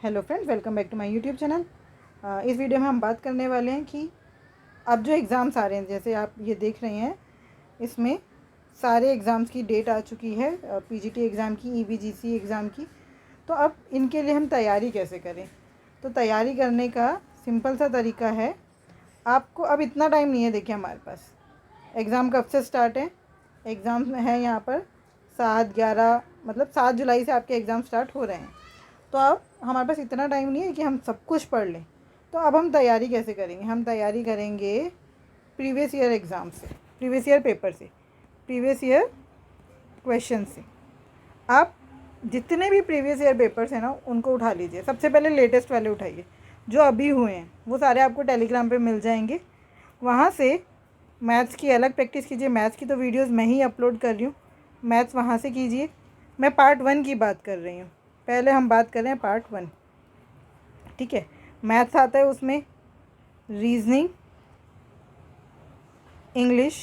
Hello friends, welcome back to my YouTube channel. इस video में हम बात करने वाले हैं कि अब जो एग्ज़ाम्स आ रहे हैं, जैसे आप ये देख रहे हैं, इसमें सारे एग्ज़ाम्स की डेट आ चुकी है, पीजीटी एग्ज़ाम की, ईबीजीसी एग्ज़ाम की। तो अब इनके लिए हम तैयारी कैसे करें? तो तैयारी करने का सिंपल सा तरीका है। आपको अब इतना टाइम नहीं है, देखिए हमारे पास एग्ज़ाम कब से स्टार्ट है। एग्ज़ाम है यहाँ पर 7/11, मतलब 7 जुलाई से आपके एग्ज़ाम स्टार्ट हो रहे हैं। तो अब हमारे पास इतना टाइम नहीं है कि हम सब कुछ पढ़ लें। तो अब हम तैयारी कैसे करेंगे? हम तैयारी करेंगे प्रीवियस ईयर एग्ज़ाम से, प्रीवियस ईयर पेपर से, प्रीवियस ईयर क्वेश्चन से। आप जितने भी प्रीवियस ईयर पेपर्स हैं ना, उनको उठा लीजिए। सबसे पहले लेटेस्ट वाले उठाइए, जो अभी हुए हैं वो सारे आपको टेलीग्राम पे मिल जाएंगे। वहाँ से मैथ्स की अलग प्रैक्टिस कीजिए। मैथ्स की तो वीडियोस मैं ही अपलोड कर रही हूँ, मैथ्स वहाँ से कीजिए। मैं पार्ट 1 की बात कर रही हूँ, पहले हम बात कर रहे हैं पार्ट 1। ठीक है, मैथ्स आता है उसमें रीजनिंग, इंग्लिश,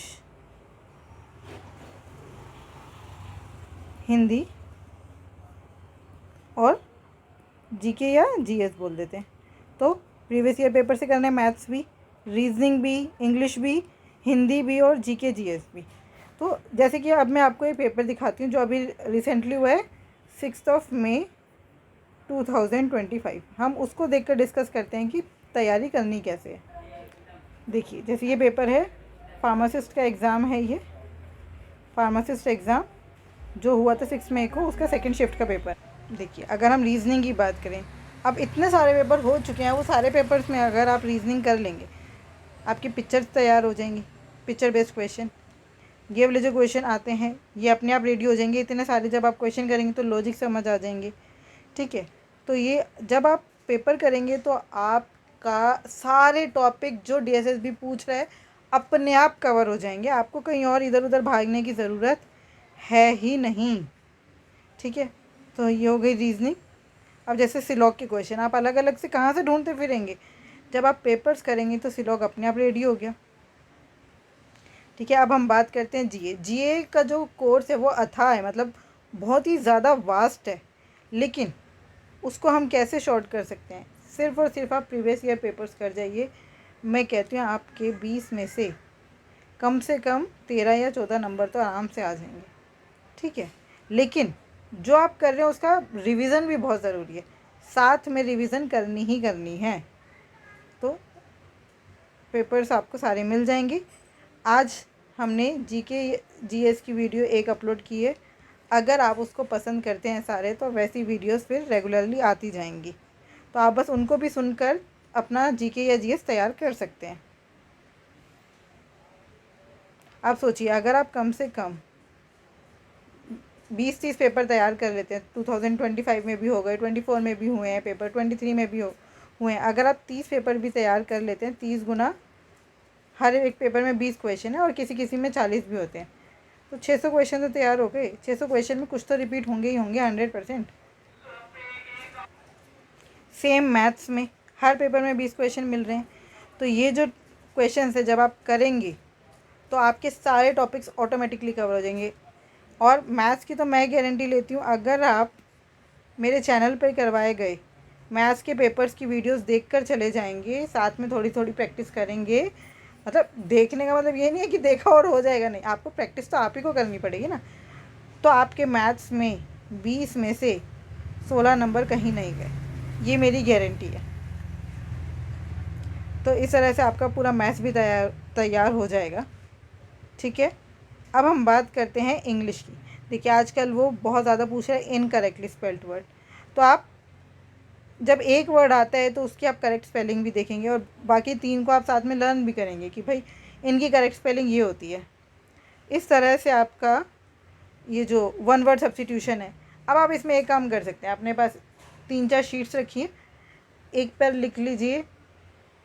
हिंदी और जीके या जीएस बोल देते हैं। तो प्रीवियस ईयर पेपर से करना है मैथ्स भी, रीजनिंग भी, इंग्लिश भी, हिंदी भी और जीके जीएस भी। तो जैसे कि अब मैं आपको एक पेपर दिखाती हूँ जो अभी रिसेंटली हुआ है, 6 मई 2025। हम उसको देखकर डिस्कस करते हैं कि तैयारी करनी कैसे है। देखिए, जैसे ये पेपर है, फार्मासिस्ट का एग्ज़ाम है। ये फार्मासिस्ट एग्ज़ाम जो हुआ था 6 मई को, उसका सेकंड शिफ्ट का पेपर। देखिए, अगर हम रीजनिंग की बात करें, अब इतने सारे पेपर हो चुके हैं, वो सारे पेपर्स में अगर आप रीजनिंग कर लेंगे, आपकी पिक्चर्स तैयार हो जाएंगी। पिक्चर बेस्ड क्वेश्चन, ये वाले जो क्वेश्चन आते हैं ये अपने आप रेडी हो जाएंगे। इतने सारे जब आप क्वेश्चन करेंगे तो लॉजिक समझ आ जाएंगे। ठीक है, तो ये जब आप पेपर करेंगे तो आपका सारे टॉपिक जो डीएसएसबी पूछ रहा है अपने आप कवर हो जाएंगे। आपको कहीं और इधर उधर भागने की ज़रूरत है ही नहीं। ठीक है, तो ये हो गई रीजनिंग। अब जैसे सिलॉग के क्वेश्चन आप अलग अलग से कहाँ से ढूंढते फिरेंगे? जब आप पेपर्स करेंगे तो सिलॉग अपने आप रेडी हो गया। ठीक है, अब हम बात करते हैं जीए। जीए का जो कोर्स है वो अथाह है, मतलब बहुत ही ज़्यादा वास्ट है। लेकिन उसको हम कैसे शॉर्ट कर सकते हैं? सिर्फ़ और सिर्फ आप प्रीवियस ईयर पेपर्स कर जाइए। मैं कहती हूँ आपके 20 में से कम 13 या 14 नंबर तो आराम से आ जाएंगे। ठीक है, लेकिन जो आप कर रहे हैं उसका रिवीज़न भी बहुत ज़रूरी है। साथ में रिवीज़न करनी ही करनी है। तो पेपर्स आपको सारे मिल जाएंगे। आज हमने जीके जीएस की वीडियो एक अपलोड की है। अगर आप उसको पसंद करते हैं सारे, तो वैसी वीडियोस फिर रेगुलरली आती जाएंगी। तो आप बस उनको भी सुनकर अपना जीके या जीएस तैयार कर सकते हैं। आप सोचिए, अगर आप कम से कम 20-30 पेपर तैयार कर लेते हैं, 2025 में भी हो गए, 24 में भी हुए हैं पेपर, 23 में भी हुए हैं। अगर आप 30 पेपर भी तैयार कर लेते हैं, 30 गुना, हर एक पेपर में 20 क्वेश्चन है और किसी किसी में 40 भी होते हैं, तो 600 क्वेश्चन तो तैयार हो गए। 600 क्वेश्चन में कुछ तो रिपीट होंगे ही होंगे 100%। सेम मैथ्स में हर पेपर में 20 क्वेश्चन मिल रहे हैं। तो ये जो क्वेश्चन है जब आप करेंगे तो आपके सारे टॉपिक्स ऑटोमेटिकली कवर हो जाएंगे। और मैथ्स की तो मैं गारंटी लेती हूँ, अगर आप मेरे चैनल पर करवाए गए मैथ्स के पेपर्स की वीडियोस देखकर चले जाएंगे, साथ में थोड़ी थोड़ी प्रैक्टिस करेंगे। मतलब देखने का मतलब ये नहीं है कि देखा और हो जाएगा, नहीं, आपको प्रैक्टिस तो आप ही को करनी पड़ेगी ना। तो आपके मैथ्स में 20 में से 16 नंबर कहीं नहीं गए, ये मेरी गारंटी है। तो इस तरह से आपका पूरा मैथ्स भी तैयार हो जाएगा। ठीक है, अब हम बात करते हैं इंग्लिश की। देखिए, आजकल वो बहुत ज़्यादा पूछ रहे हैं इनकरेक्टली स्पेल्ड वर्ड। तो आप जब एक वर्ड आता है तो उसकी आप करेक्ट स्पेलिंग भी देखेंगे और बाकी 3 को आप साथ में लर्न भी करेंगे कि भाई इनकी करेक्ट स्पेलिंग ये होती है। इस तरह से आपका ये जो 1 वर्ड सब्स्टिट्यूशन है, अब आप इसमें एक काम कर सकते हैं। अपने पास 3-4 शीट्स रखिए, एक पर लिख लीजिए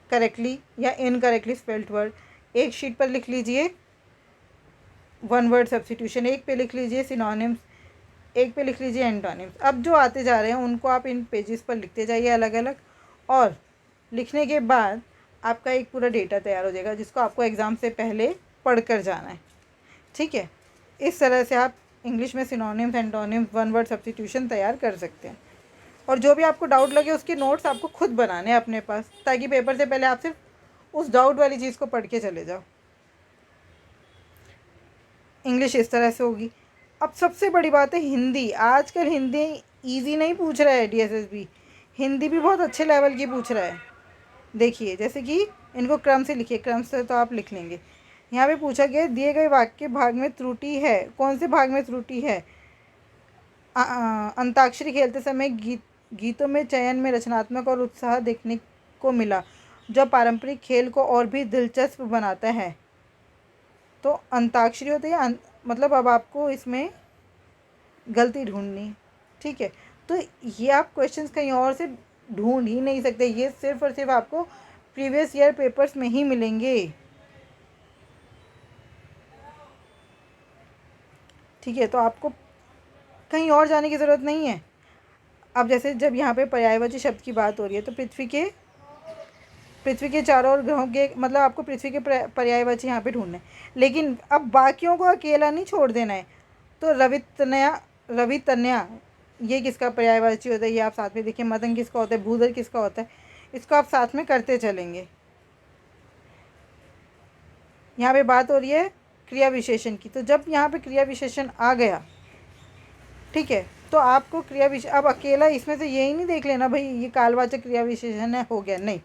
करेक्टली या इनकरेक्टली स्पेल्ड वर्ड, एक शीट पर लिख लीजिए 1 वर्ड सब्स्टिट्यूशन, एक पे लिख लीजिए सिनोनिम्स, एक पे लिख लीजिए एंटोनिम्स। अब जो आते जा रहे हैं उनको आप इन पेजेस पर लिखते जाइए अलग अलग, और लिखने के बाद आपका एक पूरा डेटा तैयार हो जाएगा जिसको आपको एग्ज़ाम से पहले पढ़ कर जाना है। ठीक है, इस तरह से आप इंग्लिश में सिनोनिम्स, एंटोनिम्स, 1 वर्ड सब्स्टिट्यूशन तैयार कर सकते हैं। और जो भी आपको डाउट लगे उसके नोट्स आपको खुद बनाने हैं अपने पास, ताकि पेपर से पहले आप सिर्फ उस डाउट वाली चीज़ को पढ़ के चले जाओ। इंग्लिश इस तरह से होगी। अब सबसे बड़ी बात है हिंदी। आजकल हिंदी इजी नहीं पूछ रहा है DSSB, हिंदी भी बहुत अच्छे लेवल की पूछ रहा है। देखिए जैसे कि इनको क्रम से लिखिए, क्रम से तो आप लिख लेंगे। यहाँ पे पूछा गया दिए गए वाक्य भाग में त्रुटि है, कौन से भाग में त्रुटि है? अंताक्षरी खेलते समय गीतों में चयन में रचनात्मक और उत्साह देखने को मिला, जो पारंपरिक खेल को और भी दिलचस्प बनाता है। तो अंताक्षरी होती है मतलब अब आपको इसमें गलती ढूंढनी, ठीक है। तो ये आप क्वेश्चंस कहीं और से ढूंढ ही नहीं सकते, ये सिर्फ और सिर्फ आपको प्रीवियस ईयर पेपर्स में ही मिलेंगे, ठीक है। तो आपको कहीं और जाने की ज़रूरत नहीं है। अब जैसे जब यहाँ पे पर्यायवाची शब्द की बात हो रही है, तो पृथ्वी के चारों ओर ग्रहों के, मतलब आपको पृथ्वी के पर्यायवाची यहाँ पे ढूंढना है, लेकिन अब बाकियों को अकेला नहीं छोड़ देना है। तो रवितन्या ये किसका पर्यायवाची होता है, ये आप साथ में देखिए। मदन किसका होता है, भूधर किसका होता है, इसको आप साथ में करते चलेंगे। यहाँ पे बात हो रही है क्रिया विशेषण की, तो जब यहाँ पे क्रिया विशेषण आ गया, ठीक है, तो आपको अब अकेला इसमें से यही नहीं देख लेना भाई ये कालवाचक क्रिया विशेषण है, हो गया, नहीं।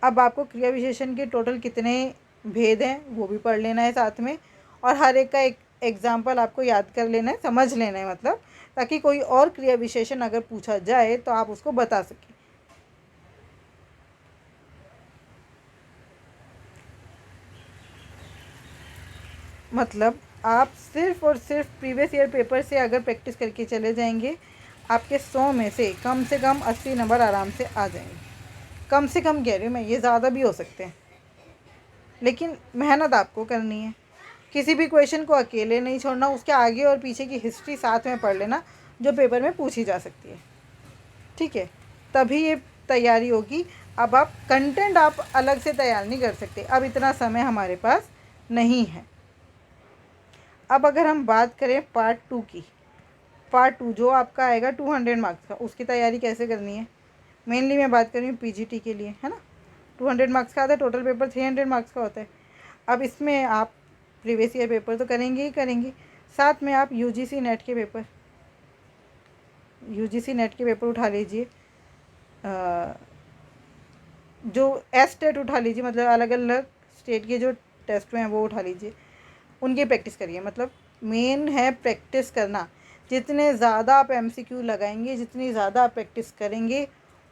अब आपको क्रिया विशेषण के टोटल कितने भेद हैं वो भी पढ़ लेना है साथ में, और हर एक का एक एग्जाम्पल आपको याद कर लेना है, समझ लेना है, मतलब ताकि कोई और क्रिया विशेषण अगर पूछा जाए तो आप उसको बता सकें। मतलब आप सिर्फ और सिर्फ प्रीवियस ईयर पेपर से अगर प्रैक्टिस करके चले जाएंगे, आपके 100 में से कम 80 नंबर आराम से आ जाएंगे। कम से कम कह रही हूँ मैं, ये ज़्यादा भी हो सकते हैं, लेकिन मेहनत आपको करनी है। किसी भी क्वेश्चन को अकेले नहीं छोड़ना, उसके आगे और पीछे की हिस्ट्री साथ में पढ़ लेना जो पेपर में पूछी जा सकती है, ठीक है, तभी ये तैयारी होगी। अब आप कंटेंट आप अलग से तैयार नहीं कर सकते, अब इतना समय हमारे पास नहीं है। अब अगर हम बात करें पार्ट 2 की, पार्ट 2 जो आपका आएगा 200 मार्क्स का, उसकी तैयारी कैसे करनी है? मेनली मैं बात कर रही हूँ PGT के लिए, है ना। 200 मार्क्स का आता है, टोटल पेपर 300 मार्क्स का होता है। अब इसमें आप प्रीवियस ईयर पेपर तो करेंगे ही करेंगे, साथ में आप UGC नेट के पेपर उठा लीजिए, जो टेट उठा लीजिए, मतलब अलग अलग स्टेट के जो टेस्ट हुए हैं वो उठा लीजिए, उनकी प्रैक्टिस करिए। मतलब मेन है प्रैक्टिस करना। जितने ज़्यादा आप MCQ लगाएंगे, जितनी ज़्यादा आप प्रैक्टिस करेंगे,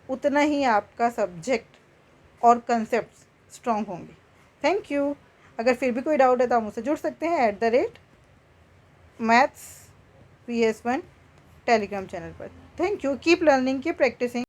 उतना ही आपका सब्जेक्ट और कंसेप्ट स्ट्रॉन्ग होंगे। Thank you. अगर फिर भी कोई डाउट है तो आप मुझसे जुड़ सकते हैं @maths PS1 टेलीग्राम चैनल पर। Thank you. Keep learning, keep practising.